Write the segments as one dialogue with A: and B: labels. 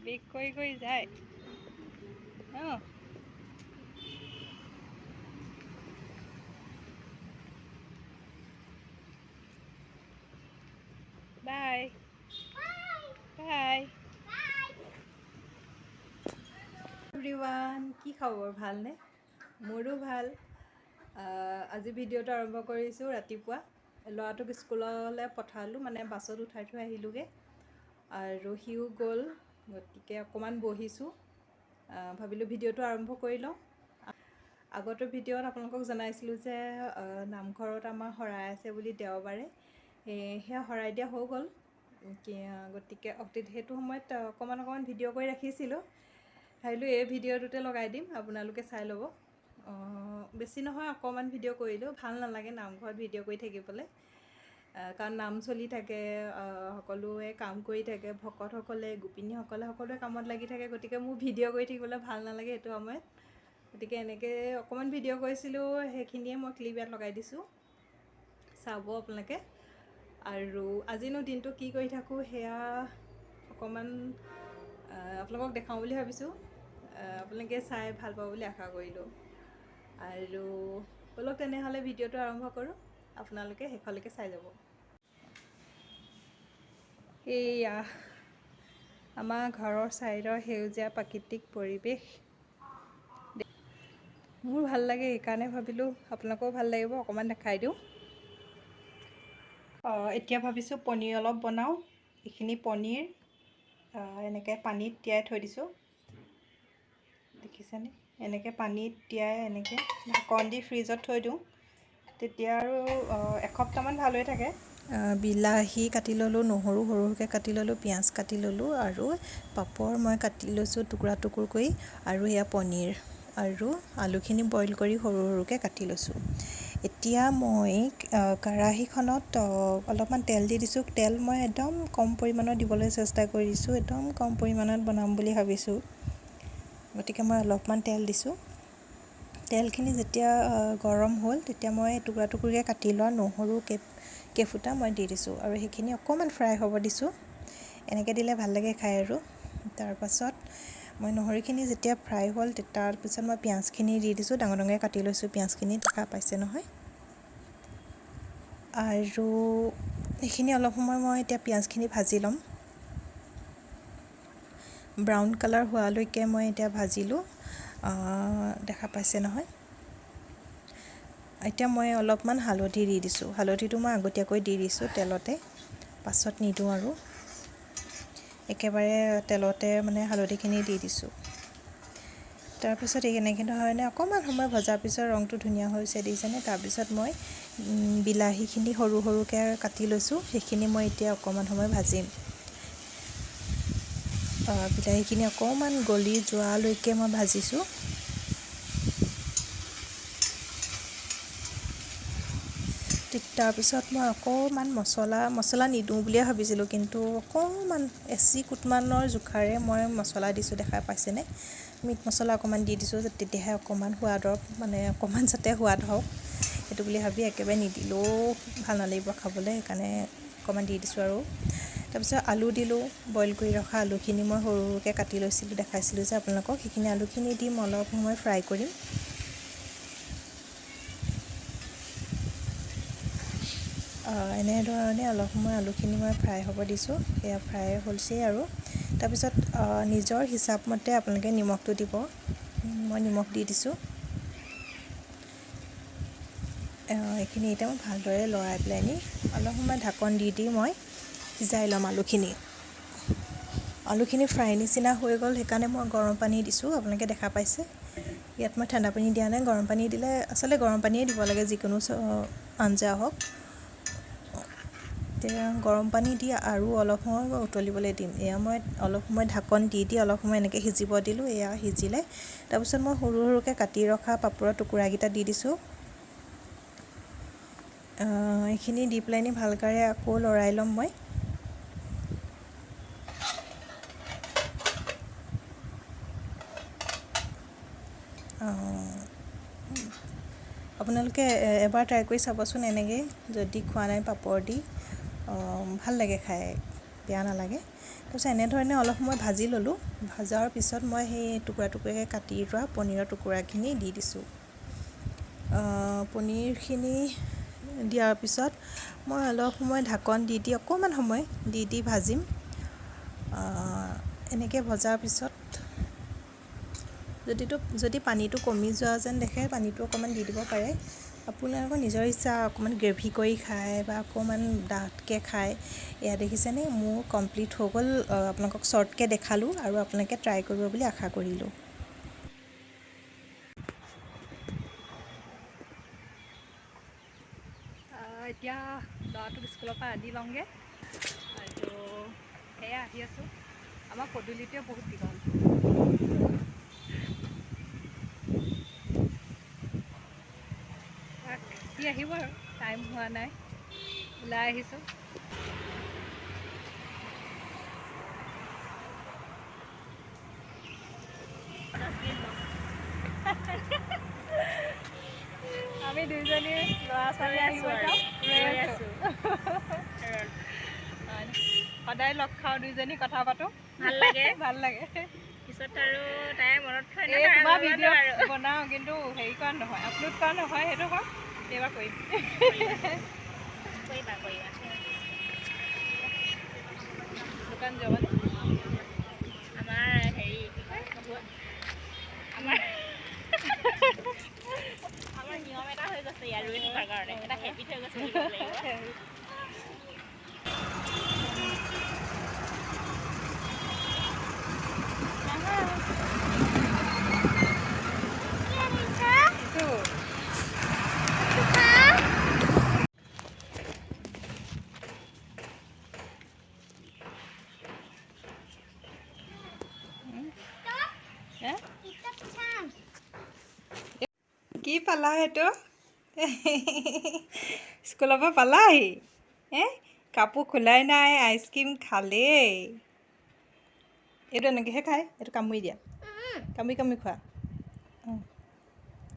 A: বেগ কৰি কৰি যায় অঁ বাই বাই এভৰিৱান কি খবৰ ভালনে মোৰো ভাল আজি ভিডিঅ'টো আৰম্ভ কৰিছোঁ ৰাতিপুৱা ল'ৰাটোক স্কুললৈ পঠালোঁ মানে বাছত উঠাই থৈ আহিলোঁগৈ আৰু সিও গ'ল গতিকে অকণমান বহিছোঁ ভাবিলোঁ ভিডিঅ'টো আৰম্ভ কৰি লওঁ আগতে ভিডিঅ'ত আপোনালোকক জনাইছিলোঁ যে নামঘৰত আমাৰ শৰাই আছে বুলি দেওবাৰে সেয়া শৰাই দিয়া হৈ গ'ল গতিকে সেইটো সময়ত অকণমান ভিডিঅ' কৰি ৰাখিছিলোঁ ভাবিলোঁ এই ভিডিঅ'টোতে লগাই দিম আপোনালোকে চাই ল'ব বেছি নহয় অকণমান ভিডিঅ' কৰিলোঁ ভাল নালাগে নামঘৰত ভিডিঅ' কৰি থাকিবলৈ কাৰণ নাম চলি থাকে সকলোৱে কাম কৰি থাকে ভকতসকলে গোপিনীসকলে সকলোৱে কামত লাগি থাকে গতিকে মোৰ ভিডিঅ' কৰি থাকিবলৈ ভাল নালাগে সেইটো সময়ত গতিকে এনেকৈ অকণমান ভিডিঅ' কৰিছিলোঁ সেইখিনিয়ে মই ক্লিপ ইয়াত লগাই দিছোঁ চাব আপোনালোকে আৰু আজিনো দিনটো কি কৰি থাকোঁ সেয়া অকণমান আপোনালোকক দেখাওঁ বুলি ভাবিছোঁ আপোনালোকে চাই ভাল পাব বুলি আশা কৰিলোঁ আৰু ব'লক তেনেহ'লে ভিডিঅ'টো আৰম্ভ কৰোঁ আপোনালোকে শেষলৈকে চাই যাব এইয়া আমাৰ ঘৰৰ ছাইডৰ সেউজীয়া প্ৰাকৃতিক পৰিৱেশ মোৰ ভাল লাগে সেইকাৰণে ভাবিলোঁ আপোনালোকেও ভাল লাগিব অকণমান দেখাই দিওঁ এতিয়া ভাবিছোঁ পনীৰ অলপ বনাওঁ এইখিনি পনীৰ এনেকৈ পানীত তিয়াই থৈ দিছোঁ দেখিছেনে এনেকৈ পানীত তিয়াই এনেকৈ ঢাকন দি ফ্ৰিজত থৈ দিওঁ তেতিয়া আৰু এসপ্তাহমান ভাল হৈ থাকে বিলাহী কাটি ল'লোঁ নহৰু সৰু সৰুকৈ কাটি ল'লোঁ পিঁয়াজ কাটি ল'লোঁ আৰু পাপৰ মই কাটি লৈছোঁ টুকুৰা টুকুৰ কৰি আৰু এয়া পনীৰ আৰু আলুখিনি বইল কৰি সৰু সৰুকৈ কাটি লৈছোঁ এতিয়া মই কেৰাহীখনত অলপমান তেল দি দিছোঁ তেল মই একদম কম পৰিমাণৰ দিবলৈ চেষ্টা কৰিছোঁ একদম কম পৰিমাণত বনাম বুলি ভাবিছোঁ গতিকে মই অলপমান তেল দিছোঁ তেলখিনি যেতিয়া গৰম হ'ল তেতিয়া মই টুকুৰা টুকুৰকৈ কাটি লোৱা নহৰু কেইফুটা মই দি দিছোঁ আৰু সেইখিনি অকণমান ফ্ৰাই হ'ব দিছোঁ এনেকৈ দিলে ভাল লাগে খাই আৰু তাৰপাছত মই নহৰুখিনি যেতিয়া ফ্ৰাই হ'ল তাৰপিছত মই পিঁয়াজখিনি দি দিছোঁ ডাঙৰ ডাঙৰকৈ কাটি লৈছোঁ পিঁয়াজখিনি দেখা পাইছে নহয় আৰু এইখিনি অলপ সময় মই এতিয়া পিঁয়াজখিনি ভাজি ল'ম ব্ৰাউন কালাৰ হোৱালৈকে মই এতিয়া ভাজিলোঁ দেখা পাইছে নহয় এতিয়া মই অলপমান হালধি দি দিছোঁ হালধিটো মই আগতীয়াকৈ দি দিছোঁ তেলতে পাছত নিদিওঁ আৰু একেবাৰে তেলতে মানে হালধিখিনি দি দিছোঁ তাৰপিছত এনেকৈ ধৰণে অকণমান সময় ভজাৰ পিছত ৰংটো ধুনীয়া হৈছে দেখিছেনে তাৰপিছত মই বিলাহীখিনি সৰু সৰুকৈ কাটি লৈছোঁ সেইখিনি মই এতিয়া অকণমান সময় ভাজিম বিলাহীখিনি অকণমান গলি যোৱালৈকে মই ভাজিছোঁ তাৰপিছত মই অকণমান মছলা নিদিওঁ বুলিয়ে ভাবিছিলোঁ কিন্তু অকণমান এচিকুটমানৰ জোখাৰে মই মছলা দিছোঁ দেখা পাইছেনে মিট মছলা অকণমান দি দিছোঁ তেতিয়াহে অকণমান সোৱাদৰ মানে অকণমান যাতে সোৱাদ হওক সেইটো বুলি ভাবি একেবাৰে নিদিলেও ভাল নালাগিব খাবলৈ সেইকাৰণে অকণমান দি দিছোঁ আৰু তাৰপিছত আলু দিলোঁ বইল কৰি ৰখা আলুখিনি মই সৰু সৰুকৈ কাটি লৈছিলোঁ দেখাইছিলোঁ যে আপোনালোকক সেইখিনি আলুখিনি দি মই অলপ সময় ফ্ৰাই কৰিম এনেধৰণে অলপ সময় আলুখিনি মই ফ্ৰাই হ'ব দিছোঁ সেয়া ফ্ৰাই হৈছেই আৰু তাৰপিছত নিজৰ হিচাপমতে আপোনালোকে নিমখটো দিব মই নিমখ দি দিছোঁ এইখিনি এতিয়া মই ভালদৰে লৰাই পেলাই নি অলপ সময় ঢাকন দি মই সিজাই ল'ম আলুখিনি ফ্ৰাই নিচিনা হৈ গ'ল সেইকাৰণে মই গৰম পানী দিছোঁ আপোনালোকে দেখা পাইছে ইয়াত মই ঠাণ্ডা পানী দিয়া নাই গৰম পানী দিলে আচলতে গৰম পানীয়ে দিব লাগে যিকোনো আঞ্জা হওক এতিয়া গৰম পানী দি আৰু অলপ সময় উতলিবলৈ দিম এয়া মই অলপ সময় ঢাকন দি অলপ সময় এনেকৈ সিজিব দিলোঁ এয়া সিজিলে তাৰপিছত মই সৰু সৰুকৈ কাটি ৰখা পাপৰৰ টুকুৰাকেইটা দি দিছোঁ এইখিনি দি পেলাই নি ভালকৈ আকৌ লৰাই ল'ম মই আপোনালোকে এবাৰ ট্ৰাই কৰি চাবচোন এনেকৈ যদি খোৱা নাই পাপৰ দি ভাল লাগে খাই বেয়া নালাগে তাৰপিছত এনেধৰণে অলপ সময় ভাজি ল'লোঁ। ভজাৰ পিছত মই সেই টুকুৰা টুকুৰাকৈ কাটি থোৱা পনীৰৰ টুকুৰাখিনি দি দিছোঁ। পনীৰখিনি দিয়াৰ পিছত মই অলপ সময় ঢাকন দি অকণমান সময় দি ভাজিম। এনেকৈ ভজাৰ পিছত যদি পানীটো কমি যোৱা যেন দেখে পানীটো অকণমান দি দিব পাৰে। আপোনালোকৰ নিজৰ ইচ্ছা, অকণমান গ্ৰেভি কৰি খায় বা অকণমান ডাঠকৈ খায়। এয়া দেখিছেনে, মোৰ কমপ্লিট হৈ গ'ল। আপোনালোকক শ্বৰ্টকৈ দেখালোঁ আৰু আপোনালোকে ট্ৰাই কৰিব বুলি আশা কৰিলোঁ। এতিয়া ল'ৰাটোক স্কুলৰ পৰা আদি লওঁগৈ আৰু সেয়া আহি আছোঁ। আমাৰ পদূলিটোৱে বহুত দীঘল। সি আহিব আৰু টাইম হোৱা নাই, ওলাই আহিছোঁ। আমি দুইজনী ল'ৰা ছোৱালী আহিব যাওঁ, ৰৈ আছোঁ। সদায় লগ খাওঁ, দুইজনী কথা পাতোঁ, ভাল লাগে ভাল লাগে। পিছত আৰু তাই মনত থৈ তোমাৰ ভিডিঅ' বনাওঁ, কিন্তু হেৰি কৰা নহয়, আপলোড কৰা নহয়। সেইটো কওঁ এইবাৰ কৰিম। কৰিবা দোকান যাবানে? আমাৰ হেৰি কি কয়, আমাৰ নিয়ম এটা হৈ গৈছে ইয়াত ৰৈ থকাৰ কাৰণে, এটা হেবিট হৈ গৈছে বুলি ক'ব লাগিব। কি পালা সেইটো? স্কুলৰ পৰা পালাহি? কাপোৰ খোলাই নাই, আইচক্ৰীম খালেই। এইটো এনেকৈহে খায়, এইটো কামুৰি দিয়া, কামুৰি খোৱা।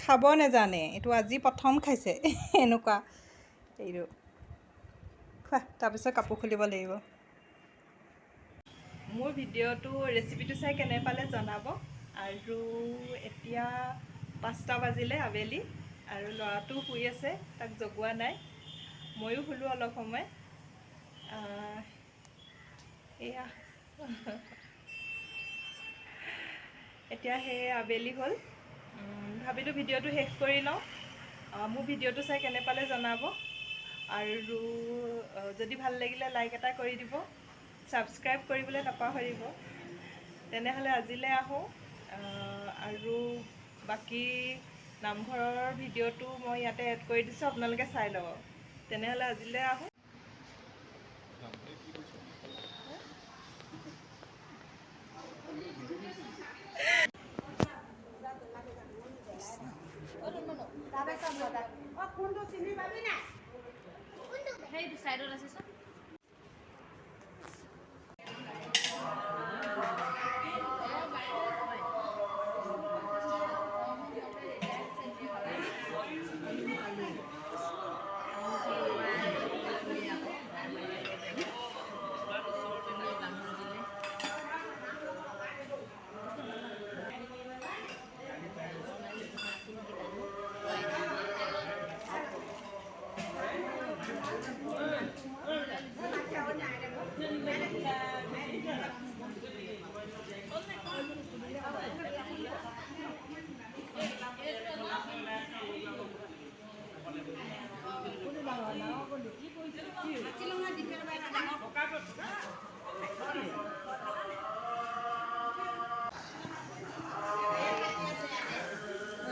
A: খাব নেজানে, এইটো আজি প্ৰথম খাইছে এনেকুৱা। এইটো খোৱা, তাৰপিছত কাপোৰ খুলিব লাগিব। মোৰ ভিডিঅ'টো ৰেচিপিটো চাই কেনে পালে জনাব। আৰু এতিয়া 5টা বাজিলে আবেলি, আৰু ল'ৰাটো শুই আছে, তাক জগোৱা নাই। ময়ো শুলোঁ অলপ সময়। এয়া এতিয়া সেই আবেলি হ'ল, ভাবিলোঁ ভিডিঅ'টো শেষ কৰি লওঁ। মোৰ ভিডিঅ'টো চাই কেনে পালে জনাব। আৰু যদি ভাল লাগিলে লাইক এটা কৰি দিব, ছাবস্ক্ৰাইব কৰিবলৈ নাপাহৰিব। তেনেহ'লে আজিলৈ আহোঁ। আৰু বাকী নামঘৰৰ ভিডিঅ'টো মই ইয়াতে এড কৰি দিছোঁ, আপোনালোকে চাই ল'ব। তেনেহ'লে আজিলৈ আহোঁ। সেইটো চাইডত আছে চোন।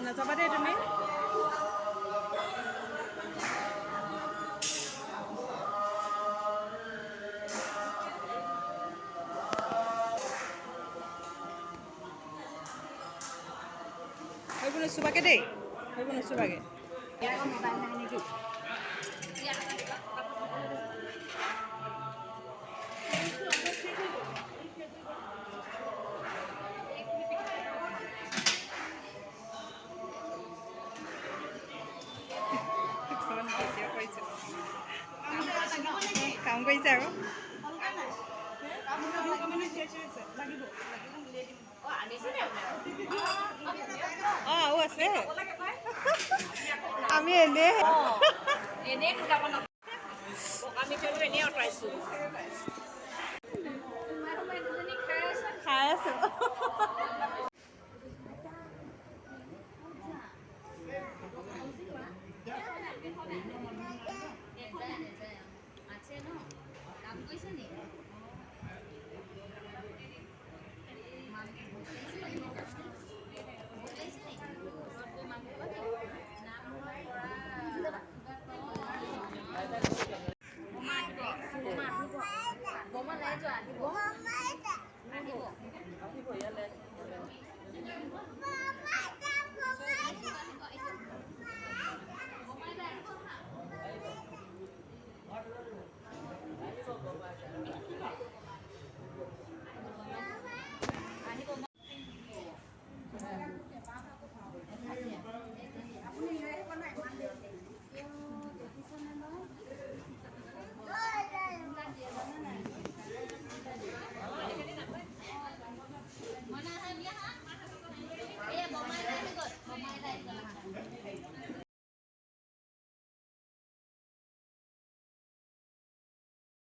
A: নাযাবা দেই তুমি। সেইবোৰ নুচুবাকে দেই, সেইবোৰ নুচুবাকে। মোবাইল নাই নেকি? কাম কৰিছে আকৌ। অঁ আৰু আছে আমি এনেই খাই আছো